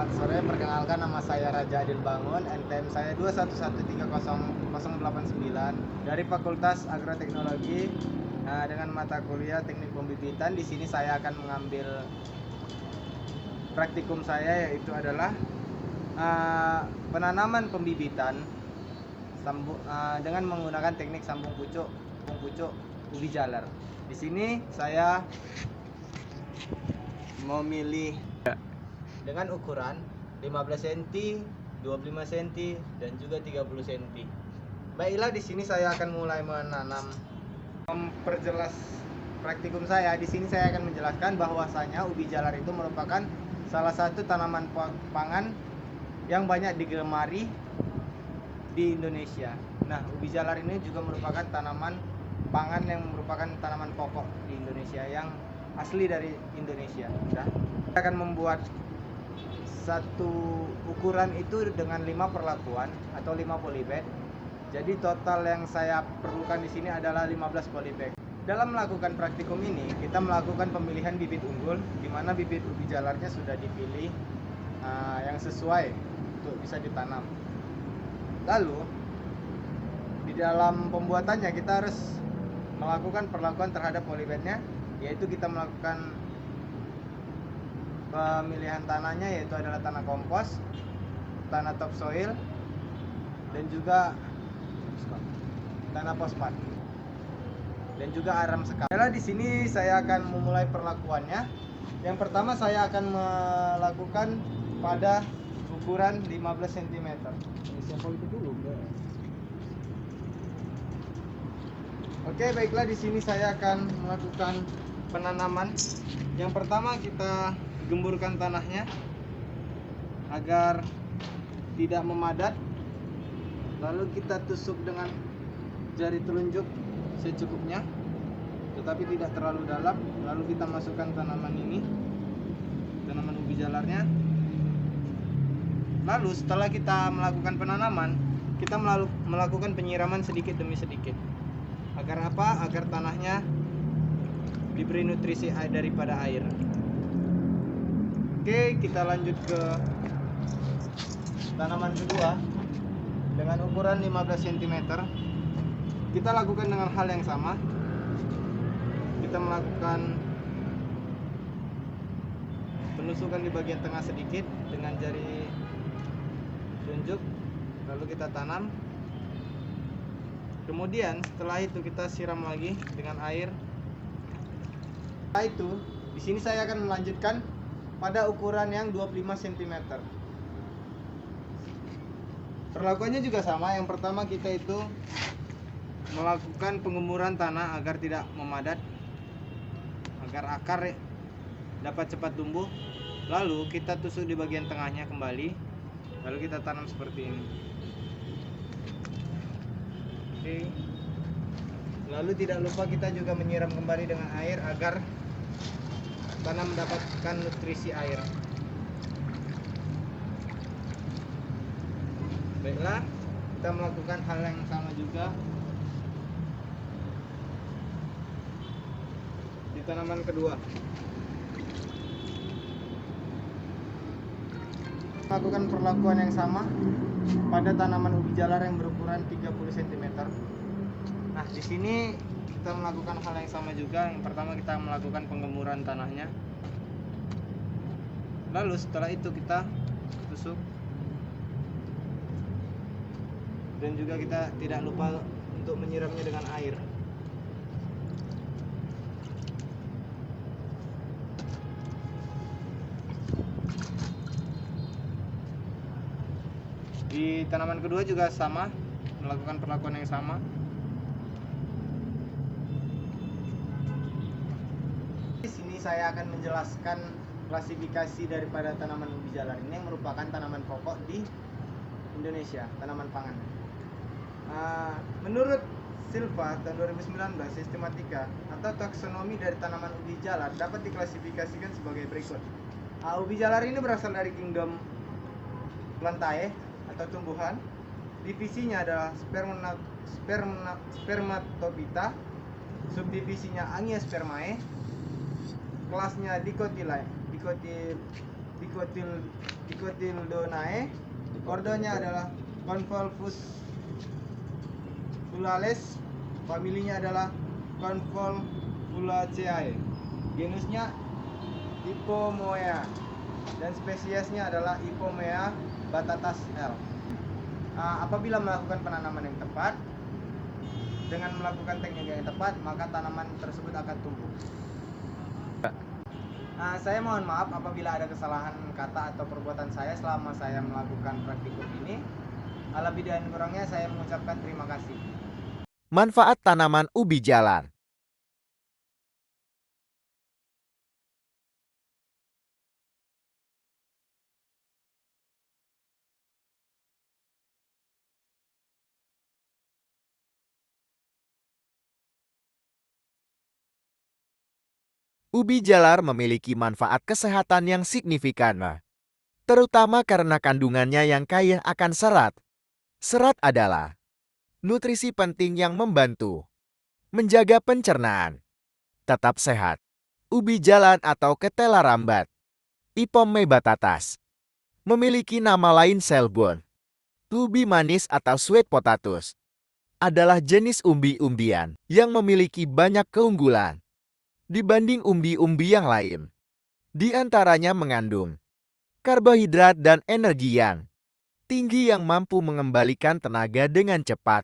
selamat sore. Perkenalkan, nama saya Raja Adil Bangun. NPM saya 211300089 dari Fakultas Agroteknologi, dengan mata kuliah Teknik Pembibitan. Di sini saya akan mengambil praktikum saya, yaitu adalah penanaman pembibitan dengan menggunakan teknik sambung pucuk ubi jalar. Di sini saya memilih dengan ukuran 15 cm, 25 cm, dan juga 30 cm. Baiklah, di sini saya akan mulai menanam. Memperjelas praktikum saya, di sini saya akan menjelaskan bahwasanya ubi jalar itu merupakan salah satu tanaman pangan yang banyak digemari di Indonesia. Nah, ubi jalar ini juga merupakan tanaman pangan yang merupakan tanaman pokok di Indonesia yang asli dari Indonesia. Nah, kita akan membuat satu ukuran itu dengan 5 perlakuan atau 5 polybag. Jadi total yang saya perlukan di sini adalah 15 polybag. Dalam melakukan praktikum ini, kita melakukan pemilihan bibit unggul, di mana bibit ubi jalarnya sudah dipilih yang sesuai untuk bisa ditanam. Lalu di dalam pembuatannya kita harus melakukan perlakuan terhadap polybagnya, yaitu kita melakukan pemilihan tanahnya, yaitu adalah tanah kompos, tanah topsoil, dan juga tanah fosfat, dan juga aram sekam. Di sini saya akan memulai perlakuannya. Yang pertama saya akan melakukan pada ukuran 15 cm. Sampel itu dulu, Oke, baiklah, di sini saya akan melakukan penanaman. Yang pertama kita gemburkan tanahnya agar tidak memadat. Lalu kita tusuk dengan jari telunjuk secukupnya, tetapi tidak terlalu dalam. Lalu kita masukkan tanaman ini, tanaman ubi jalarnya. Lalu setelah kita melakukan penanaman, kita melakukan penyiraman sedikit demi sedikit. Agar apa? Agar tanahnya diberi nutrisi daripada air. Oke, kita lanjut ke tanaman kedua dengan ukuran 15 cm. Kita lakukan dengan hal yang sama. Kita melakukan penusukan di bagian tengah sedikit dengan jari tunjuk, lalu kita tanam. Kemudian setelah itu kita siram lagi dengan air. Setelah itu, di sini saya akan melanjutkan pada ukuran yang 25 cm. Perlakuannya juga sama. Yang pertama kita itu melakukan pengemuran tanah agar tidak memadat, agar akar dapat cepat tumbuh. Lalu kita tusuk di bagian tengahnya kembali, lalu kita tanam seperti ini. Oke. Lalu tidak lupa kita juga menyiram kembali dengan air agar tanah mendapatkan nutrisi air. Baiklah, kita melakukan hal yang sama juga di tanaman kedua. Lakukan perlakuan yang sama pada tanaman ubi jalar yang berukuran 30 cm. Nah, di sini kita melakukan hal yang sama juga. Yang pertama kita melakukan penggemuran tanahnya. Lalu setelah itu kita tusuk. Dan juga kita tidak lupa untuk menyiramnya dengan air. Di tanaman kedua juga sama, melakukan perlakuan yang sama. Di sini saya akan menjelaskan klasifikasi daripada tanaman ubi jalar ini yang merupakan tanaman pokok di Indonesia, tanaman pangan. Menurut Silva tahun 2019, sistematika atau taksonomi dari tanaman ubi jalar dapat diklasifikasikan sebagai berikut. Ubi jalar ini berasal dari kingdom Plantae atau tumbuhan. Divisinya adalah Spermatobita, subdivisinya Angiospermae, kelasnya Dicotyledonea, Dicotyledonea. Ordonya adalah Convolvulus fulales. Familinya adalah Convolvulaceae. Genusnya Ipomoea dan spesiesnya adalah Ipomea batatas L. Apabila melakukan penanaman yang tepat dengan melakukan teknik yang tepat, maka tanaman tersebut akan tumbuh. Saya mohon maaf apabila ada kesalahan kata atau perbuatan saya selama saya melakukan praktikum ini. Lebih dan kurangnya saya mengucapkan terima kasih. Manfaat tanaman ubi jalar. Ubi jalar memiliki manfaat kesehatan yang signifikan, terutama karena kandungannya yang kaya akan serat. Serat adalah nutrisi penting yang membantu menjaga pencernaan tetap sehat. Ubi jalar atau ketela rambat, Ipome batatas, memiliki nama lain selbon. Ubi manis atau sweet potatoes adalah jenis umbi-umbian yang memiliki banyak keunggulan dibanding umbi-umbi yang lain. Di antaranya mengandung karbohidrat dan energi yang tinggi yang mampu mengembalikan tenaga dengan cepat.